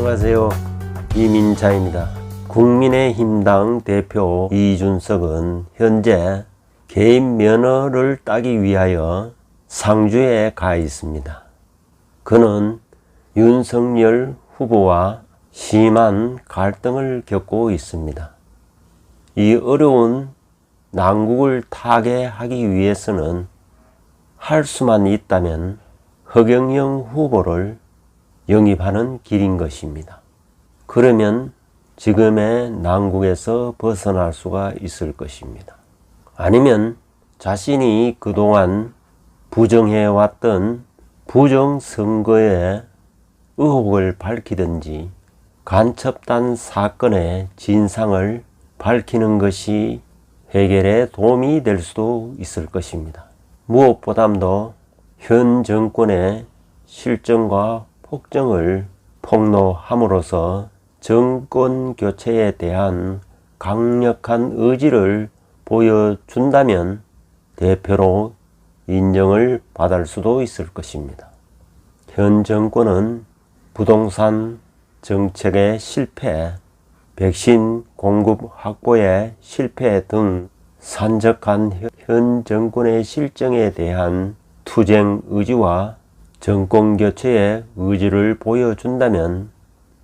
안녕하세요. 이민자입니다. 국민의힘당 대표 이준석은 현재 개인 면허를 따기 위하여 상주에 가 있습니다. 그는 윤석열 후보와 심한 갈등을 겪고 있습니다. 이 어려운 난국을 타개하기 위해서는 할 수만 있다면 허경영 후보를 영입하는 길인 것입니다. 그러면 지금의 난국에서 벗어날 수가 있을 것입니다. 아니면 자신이 그동안 부정해왔던 부정선거의 의혹을 밝히든지 간첩단 사건의 진상을 밝히는 것이 해결에 도움이 될 수도 있을 것입니다. 무엇보다도 현 정권의 실정과 폭정을 폭로함으로써 정권 교체에 대한 강력한 의지를 보여준다면 대표로 인정을 받을 수도 있을 것입니다. 현 정권은 부동산 정책의 실패, 백신 공급 확보의 실패 등 산적한 현 정권의 실정에 대한 투쟁 의지와 정권 교체의 의지를 보여준다면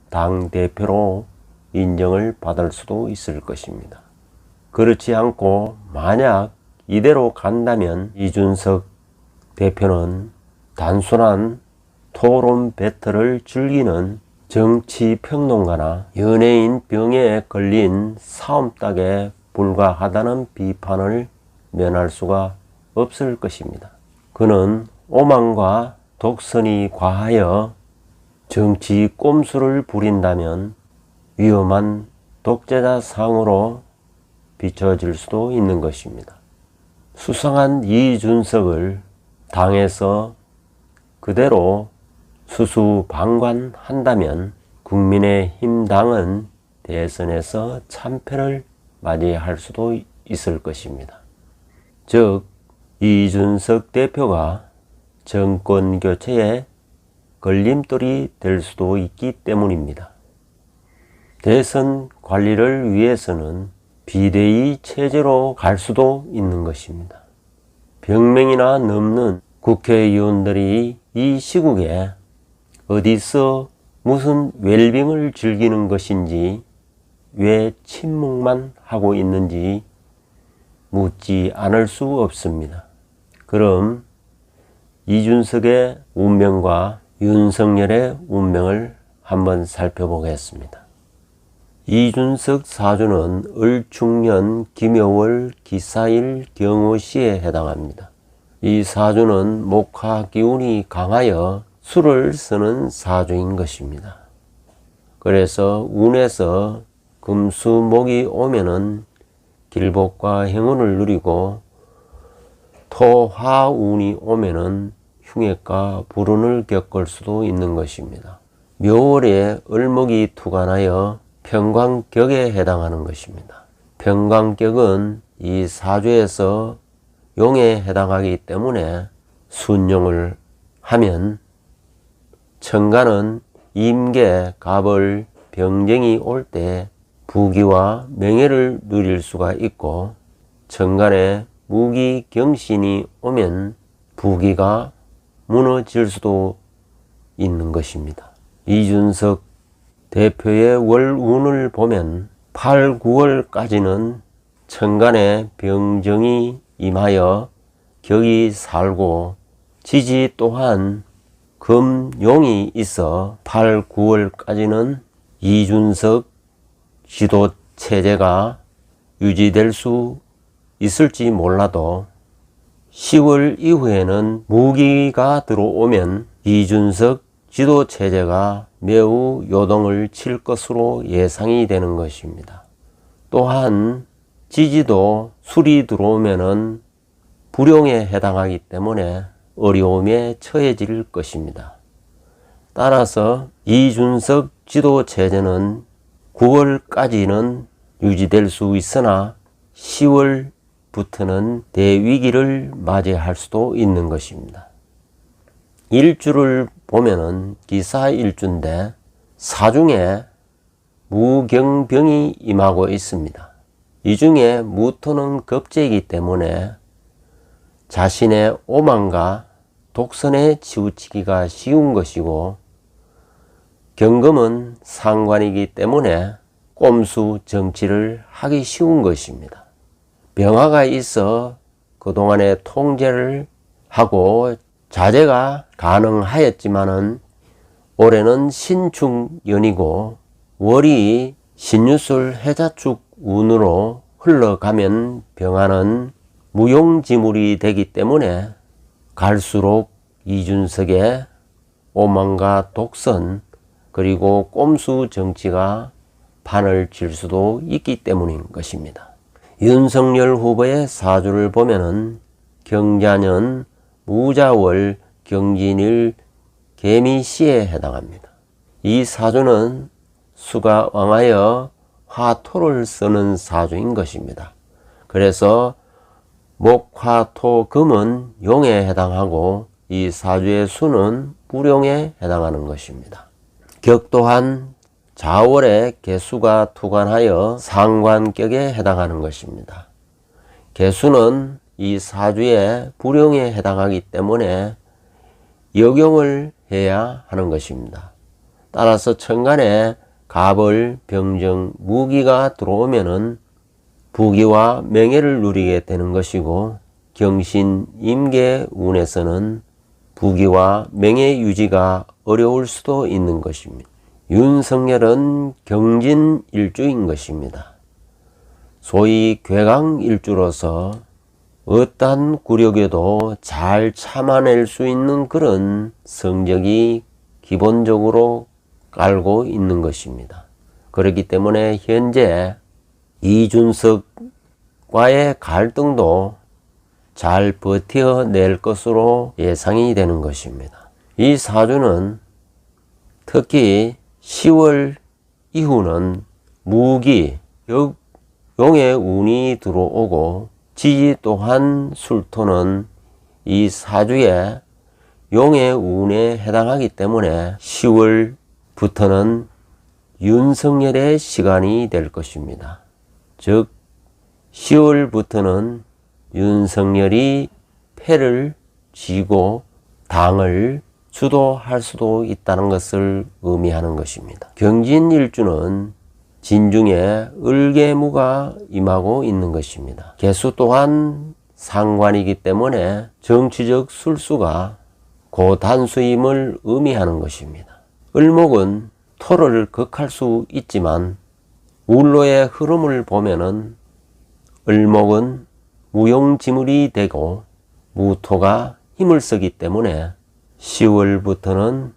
당대표로 인정을 받을 수도 있을 것입니다. 그렇지 않고 만약 이대로 간다면 이준석 대표는 단순한 토론 배틀을 즐기는 정치평론가나 연예인 병에 걸린 싸움닭에 불과하다는 비판을 면할 수가 없을 것입니다. 그는 오만과 독선이 과하여 정치 꼼수를 부린다면 위험한 독재자 상으로 비춰질 수도 있는 것입니다. 수상한 이준석을 당에서 그대로 수수방관한다면 국민의힘당은 대선에서 참패를 맞이할 수도 있을 것입니다. 즉 이준석 대표가 정권 교체에 걸림돌이 될 수도 있기 때문입니다. 대선 관리를 위해서는 비대위 체제로 갈 수도 있는 것입니다. 100명이나 넘는 국회의원들이 이 시국에 어디서 무슨 웰빙을 즐기는 것인지, 왜 침묵만 하고 있는지 묻지 않을 수 없습니다. 그럼 이준석의 운명과 윤석열의 운명을 한번 살펴보겠습니다. 이준석 사주는 을중년 김여월 기사일 경호시에 해당합니다. 이 사주는 목화 기운이 강하여 술을 쓰는 사주인 것입니다. 그래서 운에서 금수목이 오면은 길복과 행운을 누리고 토화운이 오면은 흉액과 불운을 겪을 수도 있는 것입니다. 묘월에 을목이 투관하여 평광격에 해당하는 것입니다. 평광격은 이 사주에서 용에 해당하기 때문에 순용을 하면 천간은 임계, 갑을, 병쟁이 올 때 부귀와 명예를 누릴 수가 있고 천간에 무기, 경신이 오면 부귀가 무너질 수도 있는 것입니다. 이준석 대표의 월운을 보면 8, 9월까지는 천간에 병정이 임하여 격이 살고 지지 또한 금용이 있어 8, 9월까지는 이준석 지도 체제가 유지될 수 있을지 몰라도 10월 이후에는 무기가 들어오면 이준석 지도 체제가 매우 요동을 칠 것으로 예상이 되는 것입니다. 또한 지지도 술이 들어오면은 불용에 해당하기 때문에 어려움에 처해질 것입니다. 따라서 이준석 지도 체제는 9월까지는 유지될 수 있으나 10월부터는 대위기를 맞이할 수도 있는 것입니다. 일주를 보면은 기사일주인데 사중에 무경병이 임하고 있습니다. 이 중에 무토는 겁재이기 때문에 자신의 오만과 독선에 치우치기가 쉬운 것이고, 경금은 상관이기 때문에 꼼수 정치를 하기 쉬운 것입니다. 병화가 있어 그동안에 통제를 하고 자제가 가능하였지만은 올해는 신축연이고 월이 신유술 해자축 운으로 흘러가면 병화는 무용지물이 되기 때문에 갈수록 이준석의 오만과 독선 그리고 꼼수 정치가 판을 칠 수도 있기 때문인 것입니다. 윤석열 후보의 사주를 보면은 경자년 무자월 경진일 개미시에 해당합니다. 이 사주는 수가 왕하여 화토를 쓰는 사주인 것입니다. 그래서 목화토금은 용에 해당하고 이 사주의 수는 무룡에 해당하는 것입니다. 격도한 자월에 개수가 투관하여 상관격에 해당하는 것입니다. 개수는 이 사주의 불용에 해당하기 때문에 역용을 해야 하는 것입니다. 따라서 천간에 갑을, 병정, 무기가 들어오면은 부귀와 명예를 누리게 되는 것이고, 경신, 임계 운에서는 부귀와 명예 유지가 어려울 수도 있는 것입니다. 윤석열은 경진일주인 것입니다. 소위 괴강일주로서 어떠한 굴욕에도 잘 참아낼 수 있는 그런 성적이 기본적으로 깔고 있는 것입니다. 그렇기 때문에 현재 이준석과의 갈등도 잘 버텨낼 것으로 예상이 되는 것입니다. 이 사주는 특히 10월 이후는 무기, 용의 운이 들어오고 지지 또한 술토는 이 사주의 용의 운에 해당하기 때문에 10월부터는 윤석열의 시간이 될 것입니다. 즉 10월부터는 윤석열이 패를 쥐고 당을 주도할 수도 있다는 것을 의미하는 것입니다. 경진일주는 진중에 을개무가 임하고 있는 것입니다. 개수 또한 상관이기 때문에 정치적 술수가 고단수임을 의미하는 것입니다. 을목은 토를 극할 수 있지만 울로의 흐름을 보면은 을목은 무용지물이 되고 무토가 힘을 쓰기 때문에 10월부터는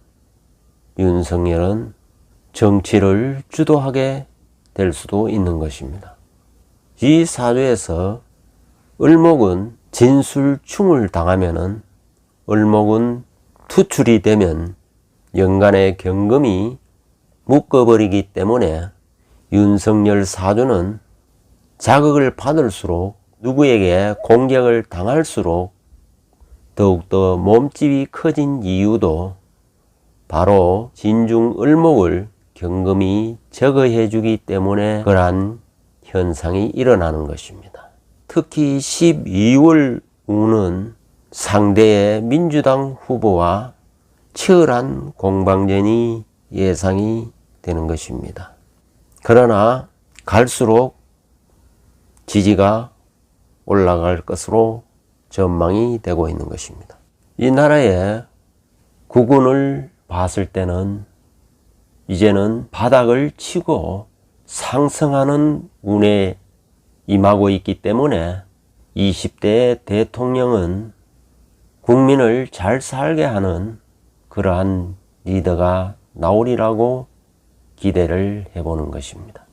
윤석열은 정치를 주도하게 될 수도 있는 것입니다. 이 사주에서 을목은 진술충을 당하면은 을목은 투출이 되면 연간의 경금이 묶어버리기 때문에 윤석열 사주는 자극을 받을수록 누구에게 공격을 당할수록 더욱더 몸집이 커진 이유도 바로 진중 을목을 경금이 제거해 주기 때문에 그러한 현상이 일어나는 것입니다. 특히 12월 운은 상대의 민주당 후보와 치열한 공방전이 예상이 되는 것입니다. 그러나 갈수록 지지가 올라갈 것으로 전망이 되고 있는 것입니다. 이 나라의 국운을 봤을 때는 이제는 바닥을 치고 상승하는 운에 임하고 있기 때문에 20대 대통령은 국민을 잘 살게 하는 그러한 리더가 나오리라고 기대를 해보는 것입니다.